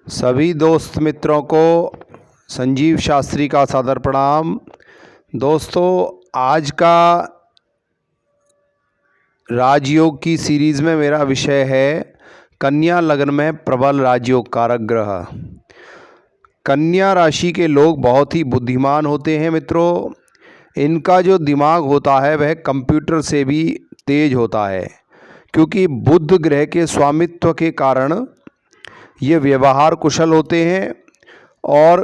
सभी दोस्त मित्रों को संजीव शास्त्री का सादर प्रणाम। दोस्तों, आज का राजयोग की सीरीज़ में मेरा विषय है कन्या लग्न में प्रबल राजयोग कारक ग्रह। कन्या राशि के लोग बहुत ही बुद्धिमान होते हैं मित्रों। इनका जो दिमाग होता है वह कंप्यूटर से भी तेज होता है, क्योंकि बुध ग्रह के स्वामित्व के कारण ये व्यवहार कुशल होते हैं और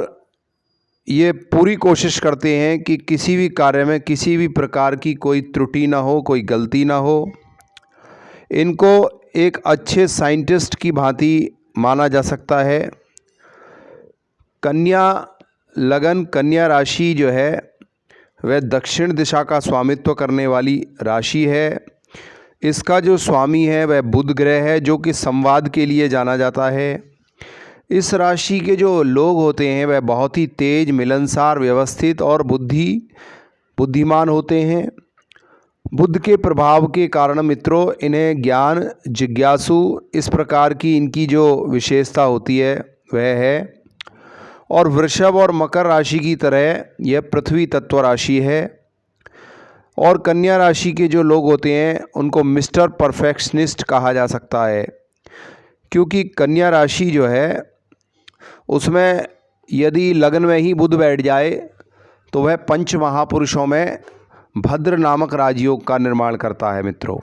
ये पूरी कोशिश करते हैं कि किसी भी कार्य में किसी भी प्रकार की कोई त्रुटि ना हो, कोई गलती ना हो। इनको एक अच्छे साइंटिस्ट की भांति माना जा सकता है। कन्या लगन, कन्या राशि जो है वह दक्षिण दिशा का स्वामित्व करने वाली राशि है। इसका जो स्वामी है वह बुध ग्रह है, जो कि संवाद के लिए जाना जाता है। इस राशि के जो लोग होते हैं वह बहुत ही तेज, मिलनसार, व्यवस्थित और बुद्धिमान होते हैं। बुध के प्रभाव के कारण मित्रों इन्हें ज्ञान, जिज्ञासु, इस प्रकार की इनकी जो विशेषता होती है वह है। और वृषभ और मकर राशि की तरह यह पृथ्वी तत्व राशि है। और कन्या राशि के जो लोग होते हैं उनको मिस्टर परफेक्शनिस्ट कहा जा सकता है, क्योंकि कन्या राशि जो है उसमें यदि लग्न में ही बुध बैठ जाए तो वह पंच महापुरुषों में भद्र नामक राजयोग का निर्माण करता है मित्रों।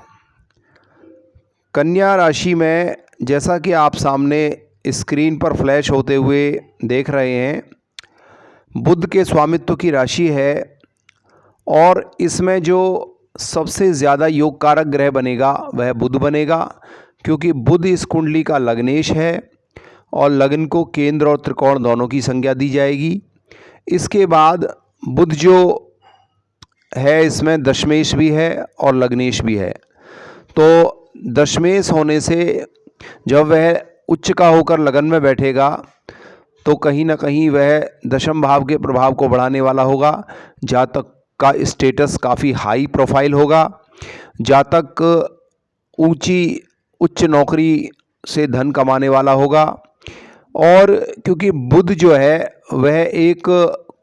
कन्या राशि में, जैसा कि आप सामने स्क्रीन पर फ्लैश होते हुए देख रहे हैं, बुध के स्वामित्व की राशि है और इसमें जो सबसे ज़्यादा योग कारक ग्रह बनेगा वह बुध बनेगा, क्योंकि बुध इस कुंडली का लग्नेश है और लग्न को केंद्र और त्रिकोण दोनों की संज्ञा दी जाएगी। इसके बाद बुध जो है इसमें दशमेश भी है और लग्नेश भी है। तो दशमेश होने से जब वह उच्च का होकर लगन में बैठेगा तो कहीं ना कहीं वह दशम भाव के प्रभाव को बढ़ाने वाला होगा। जातक का स्टेटस काफ़ी हाई प्रोफाइल होगा। जातक उच्च नौकरी से धन कमाने वाला होगा। और क्योंकि बुध जो है वह एक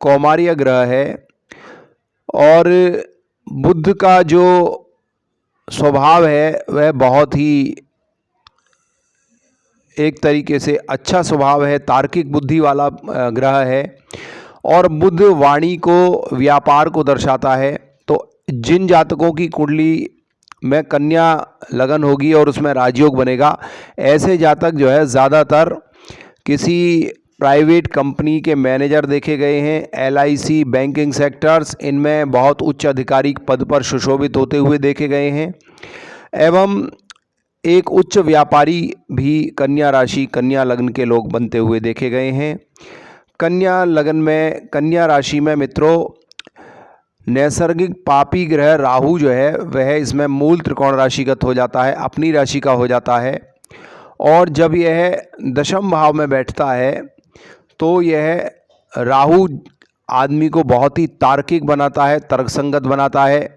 कौमार्य ग्रह है और बुध का जो स्वभाव है वह बहुत ही एक तरीके से अच्छा स्वभाव है, तार्किक बुद्धि वाला ग्रह है। और बुध वाणी को, व्यापार को दर्शाता है। तो जिन जातकों की कुंडली में कन्या लगन होगी और उसमें राजयोग बनेगा, ऐसे जातक जो है ज़्यादातर किसी प्राइवेट कंपनी के मैनेजर देखे गए हैं। LIC, बैंकिंग सेक्टर्स, इनमें बहुत उच्च आधिकारिक पद पर सुशोभित होते हुए देखे गए हैं। एवं एक उच्च व्यापारी भी कन्या राशि, कन्या लग्न के लोग बनते हुए देखे गए हैं। कन्या लगन में, कन्या राशि में मित्रों नैसर्गिक पापी ग्रह राहु जो है वह इसमें मूल त्रिकोण राशिगत हो जाता है, अपनी राशि का हो जाता है। और जब यह दशम भाव में बैठता है तो यह राहु आदमी को बहुत ही तार्किक बनाता है, तर्कसंगत बनाता है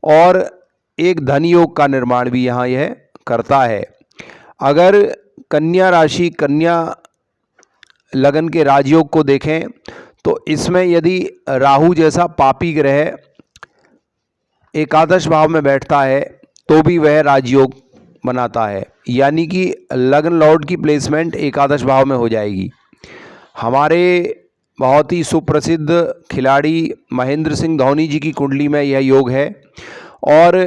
और एक धन योग का निर्माण भी यहाँ यह करता है। अगर कन्या राशि, कन्या लगन के राजयोग को देखें तो इसमें यदि राहु जैसा पापी ग्रह एकादश भाव में बैठता है तो भी वह राजयोग बनाता है, यानी कि लग्न लॉर्ड की प्लेसमेंट एकादश भाव में हो जाएगी। हमारे बहुत ही सुप्रसिद्ध खिलाड़ी महेंद्र सिंह धोनी जी की कुंडली में यह योग है और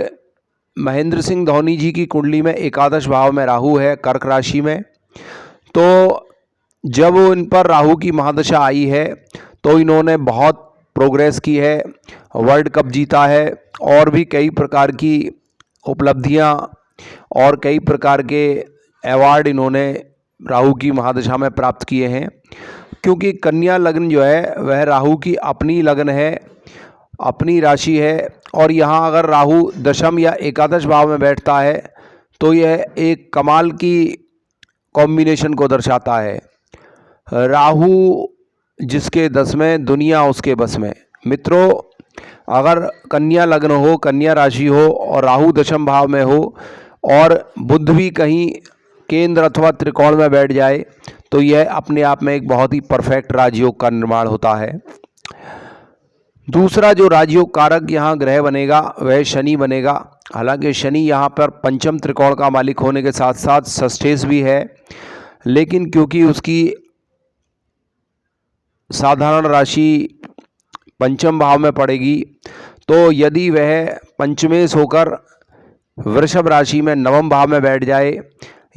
महेंद्र सिंह धोनी जी की कुंडली में एकादश भाव में राहु है, कर्क राशि में। तो जब इन पर राहु की महादशा आई है तो इन्होंने बहुत प्रोग्रेस की है, वर्ल्ड कप जीता है और भी कई प्रकार की उपलब्धियां और कई प्रकार के अवार्ड इन्होंने राहु की महादशा में प्राप्त किए हैं। क्योंकि कन्या लग्न जो है वह राहु की अपनी लगन है, अपनी राशि है। और यहाँ अगर राहु दशम या एकादश भाव में बैठता है तो यह एक कमाल की कॉम्बिनेशन को दर्शाता है। राहु जिसके दस में, दुनिया उसके बस में। मित्रों, अगर कन्या लग्न हो, कन्या राशि हो और राहु दशम भाव में हो और बुध भी कहीं केंद्र अथवा त्रिकोण में बैठ जाए तो यह अपने आप में एक बहुत ही परफेक्ट राजयोग का निर्माण होता है। दूसरा जो राजयोग कारक यहाँ ग्रह बनेगा वह शनि बनेगा। हालांकि शनि यहाँ पर पंचम त्रिकोण का मालिक होने के साथ साथ षष्ठेश भी है, लेकिन क्योंकि उसकी साधारण राशि पंचम भाव में पड़ेगी, तो यदि वह पंचमेश होकर वृषभ राशि में नवम भाव में बैठ जाए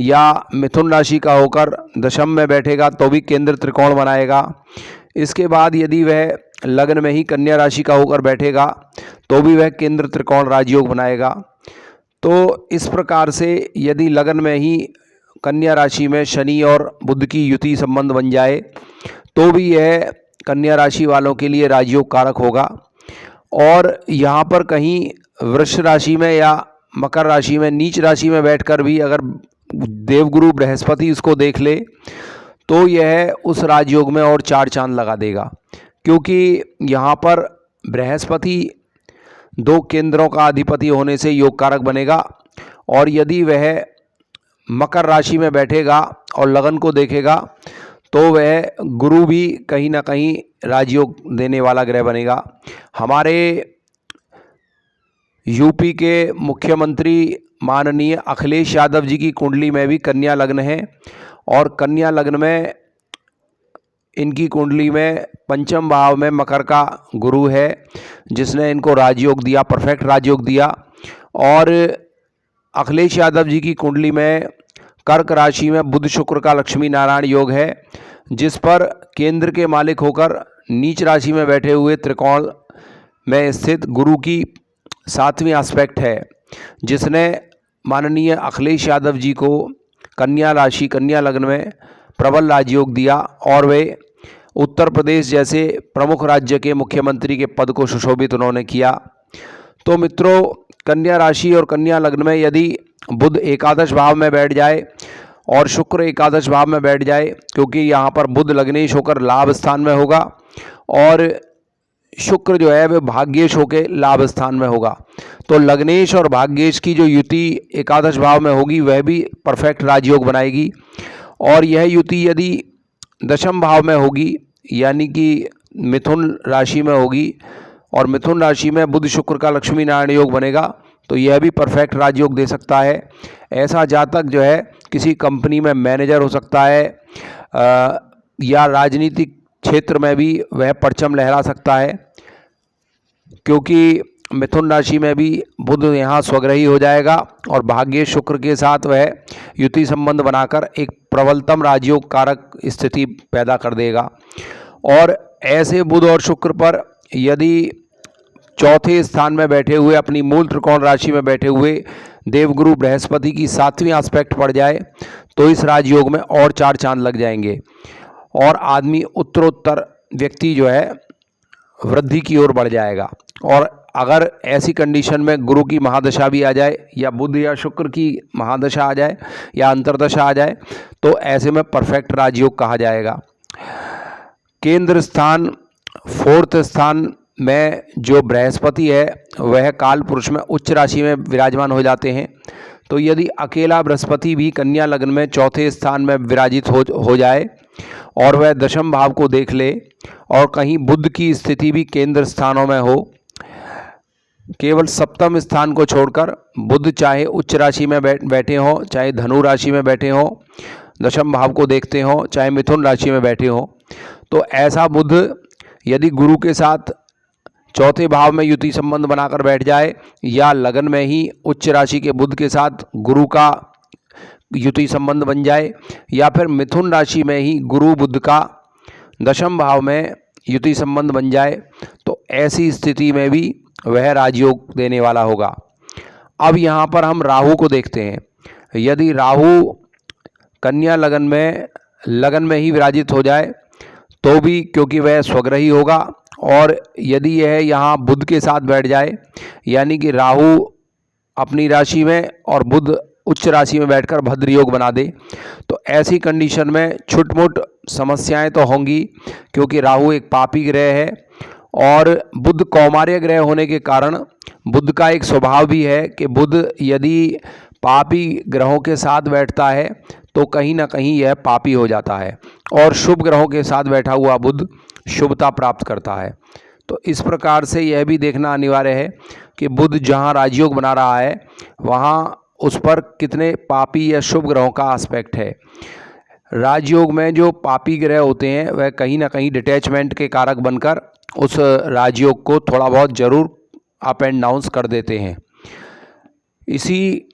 या मिथुन राशि का होकर दशम में बैठेगा तो भी केंद्र त्रिकोण बनाएगा। इसके बाद यदि वह लग्न में ही कन्या राशि का होकर बैठेगा तो भी वह केंद्र त्रिकोण राजयोग बनाएगा। तो इस प्रकार से यदि लग्न में ही कन्या राशि में शनि और बुध की युति संबंध बन जाए तो भी यह कन्या राशि वालों के लिए राजयोग कारक होगा। और यहाँ पर कहीं वृष राशि में या मकर राशि में नीच राशि में बैठकर भी अगर देवगुरु बृहस्पति उसको देख ले तो यह उस राजयोग में और चार चांद लगा देगा, क्योंकि यहाँ पर बृहस्पति दो केंद्रों का अधिपति होने से योग कारक बनेगा। और यदि वह मकर राशि में बैठेगा और लगन को देखेगा तो वह गुरु भी कहीं ना कहीं राजयोग देने वाला ग्रह बनेगा। हमारे यूपी के मुख्यमंत्री माननीय अखिलेश यादव जी की कुंडली में भी कन्या लग्न है, और कन्या लग्न में इनकी कुंडली में पंचम भाव में मकर का गुरु है, जिसने इनको राजयोग दिया, परफेक्ट राजयोग दिया। और अखिलेश यादव जी की कुंडली में कर्क राशि में बुध शुक्र का लक्ष्मी नारायण योग है, जिस पर केंद्र के मालिक होकर नीच राशि में बैठे हुए त्रिकोण में स्थित गुरु की सातवीं एस्पेक्ट है, जिसने माननीय अखिलेश यादव जी को कन्या राशि कन्या लग्न में प्रबल राजयोग दिया और वे उत्तर प्रदेश जैसे प्रमुख राज्य के मुख्यमंत्री के पद को सुशोभित उन्होंने किया। तो मित्रों, कन्या राशि और कन्या लग्न में यदि बुध एकादश भाव में बैठ जाए और शुक्र एकादश भाव में बैठ जाए, क्योंकि यहाँ पर बुध लग्नेश होकर लाभ स्थान में होगा और शुक्र जो है वह भाग्येश होकर लाभ स्थान में होगा, तो लग्नेश और भाग्येश की जो युति एकादश भाव में होगी वह भी परफेक्ट राजयोग बनाएगी। और यह युति यदि दशम भाव में होगी, यानी कि मिथुन राशि में होगी और मिथुन राशि में बुध शुक्र का लक्ष्मी नारायण योग बनेगा, तो यह भी परफेक्ट राजयोग दे सकता है। ऐसा जातक जो है किसी कंपनी में मैनेजर हो सकता है या राजनीतिक क्षेत्र में भी वह परचम लहरा सकता है, क्योंकि मिथुन राशि में भी बुध यहाँ स्वग्रही हो जाएगा और भाग्य शुक्र के साथ वह युति संबंध बनाकर एक प्रबलतम राजयोग कारक स्थिति पैदा कर देगा। और ऐसे बुध और शुक्र पर यदि चौथे स्थान में बैठे हुए अपनी मूल त्रिकोण राशि में बैठे हुए देवगुरु बृहस्पति की सातवीं एस्पेक्ट पड़ जाए तो इस राजयोग में और चार चांद लग जाएंगे और आदमी उत्तरोत्तर व्यक्ति जो है वृद्धि की ओर बढ़ जाएगा। और अगर ऐसी कंडीशन में गुरु की महादशा भी आ जाए या बुध या शुक्र की महादशा आ जाए या अंतर्दशा आ जाए तो ऐसे में परफेक्ट राजयोग कहा जाएगा। केंद्र स्थान फोर्थ स्थान में जो बृहस्पति है वह काल पुरुष में उच्च राशि में विराजमान हो जाते हैं। तो यदि अकेला बृहस्पति भी कन्या लग्न में चौथे स्थान में विराजित हो जाए और वह दशम भाव को देख ले और कहीं बुध की स्थिति भी केंद्र स्थानों में हो, केवल सप्तम स्थान को छोड़कर बुध चाहे उच्च राशि में बैठे हों, चाहे धनु राशि में बैठे हों, दशम भाव को देखते हों, चाहे मिथुन राशि में बैठे हों, तो ऐसा बुध यदि गुरु के साथ चौथे भाव में युति संबंध बनाकर बैठ जाए या लगन में ही उच्च राशि के बुध के साथ गुरु का युति संबंध बन जाए या फिर मिथुन राशि में ही गुरु बुध का दशम भाव में युति संबंध बन जाए, तो ऐसी स्थिति में भी वह राजयोग देने वाला होगा। अब यहाँ पर हम राहु को देखते हैं। यदि राहु कन्या लगन में ही विराजित हो जाए तो भी, क्योंकि वह स्वग्रही होगा, और यदि यह यहाँ बुध के साथ बैठ जाए यानी कि राहु अपनी राशि में और बुध उच्च राशि में बैठकर भद्र योग बना दे, तो ऐसी कंडीशन में छुटमुट समस्याएं तो होंगी, क्योंकि राहु एक पापी ग्रह है और बुध कौमार्य ग्रह होने के कारण बुध का एक स्वभाव भी है कि बुध यदि पापी ग्रहों के साथ बैठता है तो कहीं ना कहीं यह पापी हो जाता है। और शुभ ग्रहों के साथ बैठा हुआ बुध शुभता प्राप्त करता है। तो इस प्रकार से यह भी देखना अनिवार्य है कि बुध जहाँ राजयोग बना रहा है वहाँ उस पर कितने पापी या शुभ ग्रहों का एस्पेक्ट है। राजयोग में जो पापी ग्रह होते हैं वह कहीं ना कहीं डिटैचमेंट के कारक बनकर उस राजयोग को थोड़ा बहुत ज़रूर अप एंड डाउन्स कर देते हैं। इसी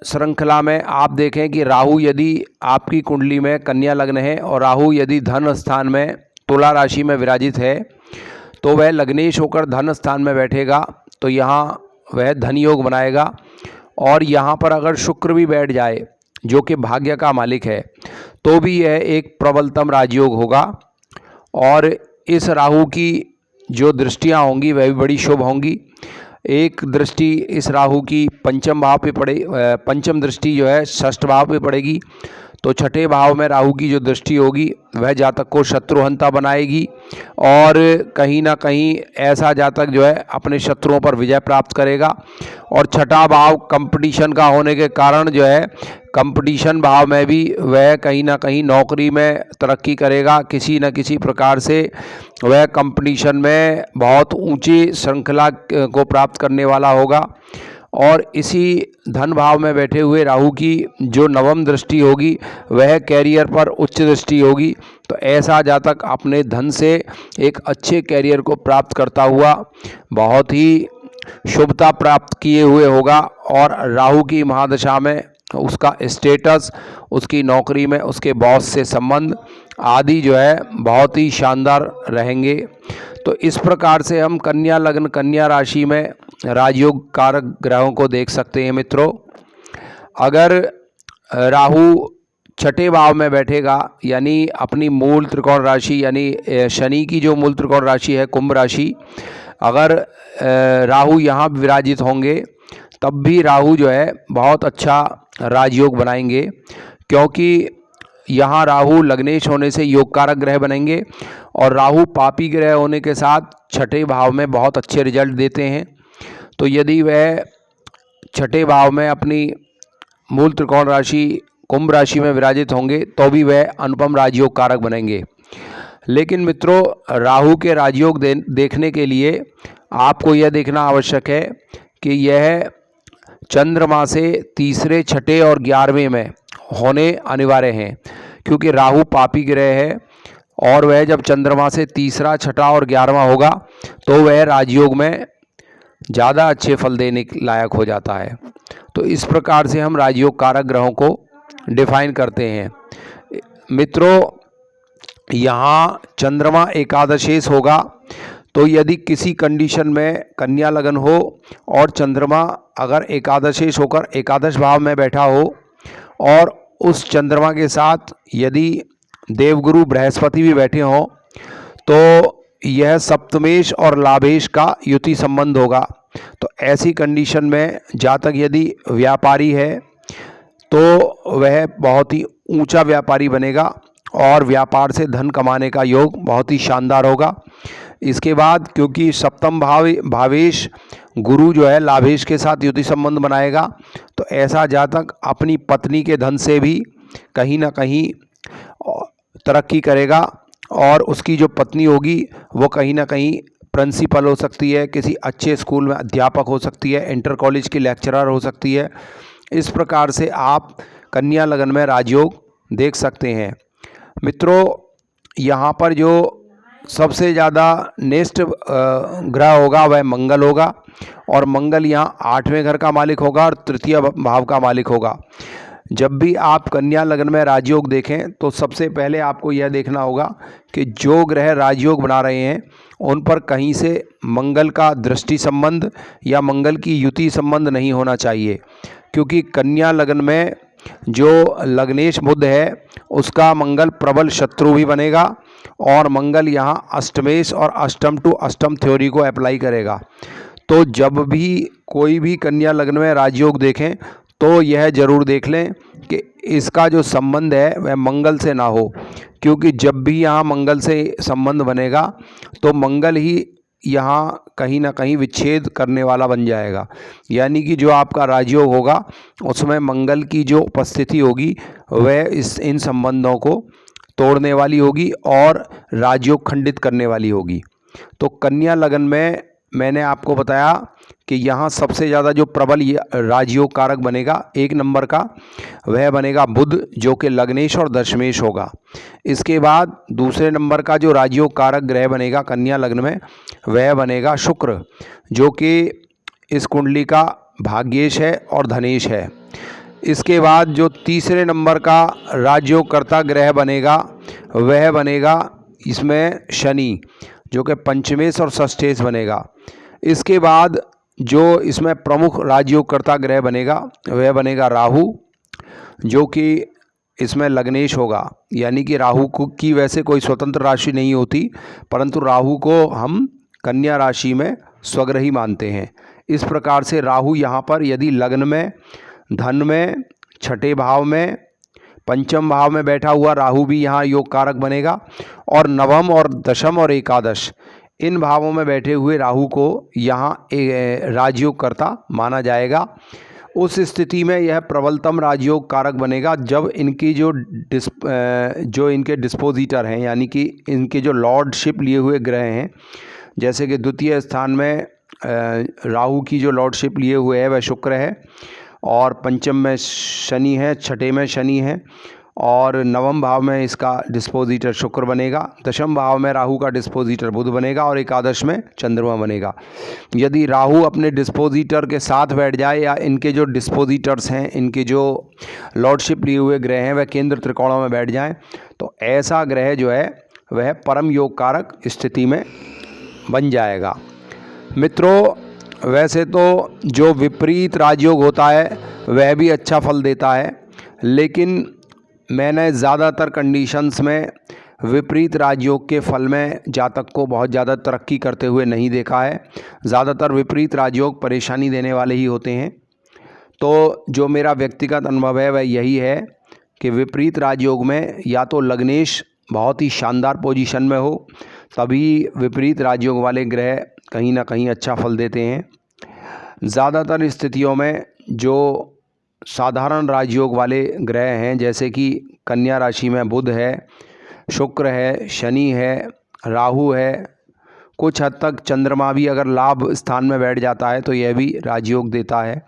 श्रृंखला में आप देखें कि राहु यदि आपकी कुंडली में कन्या लग्न है और राहु यदि धन स्थान में तुला राशि में विराजित है तो वह लग्नेश होकर धन स्थान में बैठेगा तो यहाँ वह धन योग बनाएगा। और यहाँ पर अगर शुक्र भी बैठ जाए जो कि भाग्य का मालिक है तो भी यह एक प्रबलतम राजयोग होगा। और इस राहु की जो दृष्टियाँ होंगी वह भी बड़ी शुभ होंगी। एक दृष्टि इस राहु की पंचम भाव पे पड़े, पंचम दृष्टि जो है षष्ठ भाव पे पड़ेगी। तो छठे भाव में राहु की जो दृष्टि होगी वह जातक को शत्रुहंता बनाएगी और कहीं ना कहीं ऐसा जातक जो है अपने शत्रुओं पर विजय प्राप्त करेगा। और छठा भाव कंपटीशन का होने के कारण जो है कंपटीशन भाव में भी वह कहीं ना कहीं नौकरी में तरक्की करेगा। किसी न किसी प्रकार से वह कंपटीशन में बहुत ऊंची श्रृंखला को प्राप्त करने वाला होगा। और इसी धन भाव में बैठे हुए राहु की जो नवम दृष्टि होगी वह कैरियर पर उच्च दृष्टि होगी। तो ऐसा जातक अपने धन से एक अच्छे कैरियर को प्राप्त करता हुआ बहुत ही शुभता प्राप्त किए हुए होगा। और राहु की महादशा में उसका स्टेटस, उसकी नौकरी में उसके बॉस से संबंध आदि जो है बहुत ही शानदार रहेंगे। तो इस प्रकार से हम कन्या लग्न कन्या राशि में राजयोग कारक ग्रहों को देख सकते हैं मित्रों। अगर राहु छठे भाव में बैठेगा यानी अपनी मूल त्रिकोण राशि यानी शनि की जो मूल त्रिकोण राशि है कुंभ राशि, अगर राहु यहाँ विराजित होंगे तब भी राहु जो है बहुत अच्छा राजयोग बनाएंगे, क्योंकि यहाँ राहु लग्नेश होने से योग कारक ग्रह बनेंगे और राहु पापी ग्रह होने के साथ छठे भाव में बहुत अच्छे रिजल्ट देते हैं। तो यदि वह छठे भाव में अपनी मूल त्रिकोण राशि कुंभ राशि में विराजित होंगे तो भी वह अनुपम राजयोग कारक बनेंगे। लेकिन मित्रों, राहु के राजयोग देखने के लिए आपको यह देखना आवश्यक है कि यह चंद्रमा से तीसरे, छठे और 11वें में होने अनिवार्य हैं, क्योंकि राहु पापी ग्रह है और वह जब चंद्रमा से तीसरा, छठा और 11वां होगा तो वह राजयोग में ज़्यादा अच्छे फल देने लायक हो जाता है। तो इस प्रकार से हम राजयोग कारक ग्रहों को डिफाइन करते हैं। मित्रों, यहाँ चंद्रमा एकादशेष होगा तो यदि किसी कंडीशन में कन्या लगन हो और चंद्रमा अगर एकादशेष होकर एकादश भाव में बैठा हो और उस चंद्रमा के साथ यदि देवगुरु बृहस्पति भी बैठे हों तो यह सप्तमेश और लाभेश का युति संबंध होगा। तो ऐसी कंडीशन में जातक यदि व्यापारी है तो वह बहुत ही ऊंचा व्यापारी बनेगा और व्यापार से धन कमाने का योग बहुत ही शानदार होगा। इसके बाद क्योंकि सप्तम भावेश गुरु जो है लाभेश के साथ युति संबंध बनाएगा तो ऐसा जातक अपनी पत्नी के धन से भी कहीं ना कहीं तरक्की करेगा और उसकी जो पत्नी होगी वो कहीं ना कहीं प्रिंसिपल हो सकती है, किसी अच्छे स्कूल में अध्यापक हो सकती है, इंटर कॉलेज की लेक्चरर हो सकती है। इस प्रकार से आप कन्या लगन में राजयोग देख सकते हैं। मित्रों, यहाँ पर जो सबसे ज़्यादा नेक्स्ट ग्रह होगा वह मंगल होगा और मंगल यहाँ 8वें घर का मालिक होगा और तृतीय भाव का मालिक होगा। जब भी आप कन्या लगन में राजयोग देखें तो सबसे पहले आपको यह देखना होगा कि जो ग्रह राजयोग बना रहे हैं उन पर कहीं से मंगल का दृष्टि संबंध या मंगल की युति संबंध नहीं होना चाहिए, क्योंकि कन्या लगन में जो लग्नेश बुध है उसका मंगल प्रबल शत्रु भी बनेगा और मंगल यहाँ अष्टमेश और अष्टम टू अष्टम थ्योरी को अप्लाई करेगा। तो जब भी कोई भी कन्या लग्न में राजयोग देखें तो यह जरूर देख लें कि इसका जो संबंध है वह मंगल से ना हो, क्योंकि जब भी यहाँ मंगल से संबंध बनेगा तो मंगल ही यहाँ कहीं ना कहीं विच्छेद करने वाला बन जाएगा, यानी कि जो आपका राजयोग होगा उसमें मंगल की जो उपस्थिति होगी वह इन संबंधों को तोड़ने वाली होगी और राजयोग खंडित करने वाली होगी। तो कन्या लग्न में मैंने आपको बताया कि यहाँ सबसे ज़्यादा जो प्रबल राजयोग कारक बनेगा 1 नंबर का, वह बनेगा बुध, जो कि लग्नेश और दशमेश होगा। इसके बाद दूसरे नंबर का जो राजयोग कारक ग्रह बनेगा कन्या लग्न में, वह बनेगा शुक्र, जो कि इस कुंडली का भाग्येश है और धनेश है। इसके बाद जो तीसरे नंबर का राजयोगकर्ता ग्रह बनेगा वह बनेगा इसमें शनि, जो कि पंचमेश और षष्ठेश बनेगा। इसके बाद जो इसमें प्रमुख राजयोगकर्ता ग्रह बनेगा वह बनेगा राहु, जो कि इसमें लग्नेश होगा, यानी कि राहु की वैसे कोई स्वतंत्र राशि नहीं होती, परंतु राहु को हम कन्या राशि में स्वग्रही मानते हैं। इस प्रकार से राहु यहाँ पर यदि लग्न में, धन में, छठे भाव में, पंचम भाव में बैठा हुआ राहु भी यहाँ योग कारक बनेगा, और नवम और दशम और एकादश इन भावों में बैठे हुए राहु को यहाँ राजयोगकर्ता माना जाएगा। उस स्थिति में यह प्रबलतम राजयोग कारक बनेगा जब इनकी जो इनके डिस्पोजिटर हैं, यानी कि इनके जो लॉर्डशिप लिए हुए ग्रह हैं, जैसे कि द्वितीय स्थान में राहु की जो लॉर्डशिप लिए हुए है वह शुक्र है, और पंचम में शनि है, छठे में शनि है, और नवम भाव में इसका डिस्पोजिटर शुक्र बनेगा, दशम भाव में राहु का डिस्पोजिटर बुध बनेगा, और एकादश में चंद्रमा बनेगा। यदि राहु अपने डिस्पोजिटर के साथ बैठ जाए या इनके जो डिस्पोजिटर्स हैं, इनके जो लॉर्डशिप लिए हुए ग्रह हैं, वह केंद्र त्रिकोणों में बैठ जाएं, तो ऐसा ग्रह जो है वह परम योग कारक स्थिति में बन जाएगा। मित्रों, वैसे तो जो विपरीत राजयोग होता है वह भी अच्छा फल देता है, लेकिन मैंने ज़्यादातर कंडीशंस में विपरीत राजयोग के फल में जातक को बहुत ज़्यादा तरक्की करते हुए नहीं देखा है। ज़्यादातर विपरीत राजयोग परेशानी देने वाले ही होते हैं। तो जो मेरा व्यक्तिगत अनुभव है वह यही है कि विपरीत राजयोग में या तो लग्नेश बहुत ही शानदार पोजीशन में हो, तभी विपरीत राजयोग वाले ग्रह कहीं ना कहीं अच्छा फल देते हैं। ज़्यादातर स्थितियों में जो साधारण राजयोग वाले ग्रह हैं, जैसे कि कन्या राशि में बुध है, शुक्र है, शनि है, राहु है, कुछ हद तक चंद्रमा भी अगर लाभ स्थान में बैठ जाता है तो यह भी राजयोग देता है।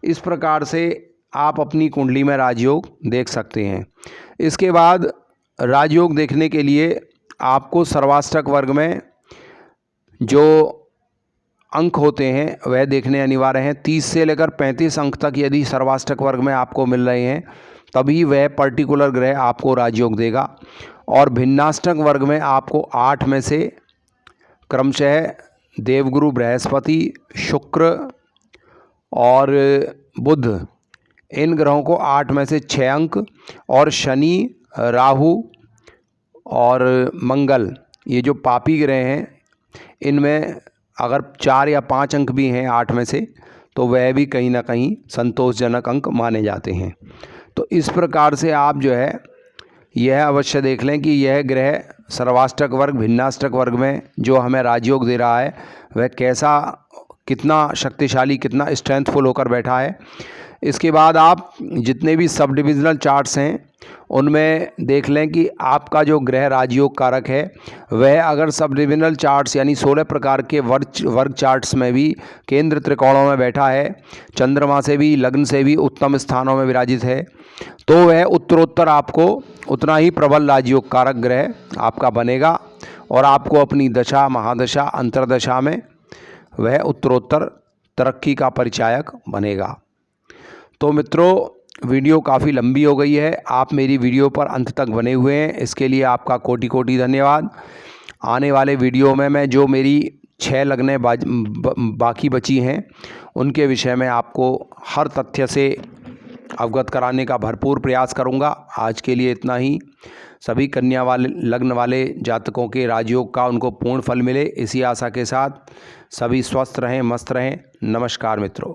इस प्रकार से आप अपनी कुंडली में राजयोग देख सकते हैं। इसके बाद राजयोग देखने के लिए आपको सर्वाष्टक वर्ग में जो अंक होते हैं वह देखने अनिवार्य हैं। 30 से लेकर 35 अंक तक यदि सर्वाष्टक वर्ग में आपको मिल रहे हैं तभी वह पर्टिकुलर ग्रह आपको राजयोग देगा, और भिन्नाष्टक वर्ग में आपको 8 में से क्रमशः देवगुरु बृहस्पति, शुक्र और बुध, इन ग्रहों को 8 में से 6 अंक, और शनि, राहु और मंगल, ये जो पापी ग्रह हैं, इनमें अगर 4 या 5 अंक भी हैं 8 में से तो वह भी कहीं ना कहीं संतोषजनक अंक माने जाते हैं। तो इस प्रकार से आप जो है यह अवश्य देख लें कि यह ग्रह सर्वाष्टक वर्ग, भिन्नाष्टक वर्ग में जो हमें राजयोग दे रहा है वह कैसा, कितना शक्तिशाली, कितना स्ट्रेंथफुल होकर बैठा है। इसके बाद आप जितने भी सब डिविजनल चार्ट्स हैं उनमें देख लें कि आपका जो ग्रह राजयोग कारक है वह अगर सब डिविजनल चार्ट्स यानी 16 प्रकार के वर्ग चार्ट्स में भी केंद्र त्रिकोणों में बैठा है, चंद्रमा से भी, लग्न से भी उत्तम स्थानों में विराजित है, तो वह उत्तरोत्तर आपको उतना ही प्रबल राजयोग कारक ग्रह आपका बनेगा, और आपको अपनी दशा, महादशा, अंतर्दशा में वह उत्तरोत्तर तरक्की का परिचायक बनेगा। तो मित्रों, वीडियो काफ़ी लंबी हो गई है, आप मेरी वीडियो पर अंत तक बने हुए हैं, इसके लिए आपका कोटि कोटि धन्यवाद। आने वाले वीडियो में मैं जो मेरी 6 लगनें बाकी बची हैं उनके विषय में आपको हर तथ्य से अवगत कराने का भरपूर प्रयास करूंगा। आज के लिए इतना ही। सभी कन्या वाले, लग्न वाले जातकों के राजयोग का उनको पूर्ण फल मिले, इसी आशा के साथ सभी स्वस्थ रहें, मस्त रहें। नमस्कार मित्रों।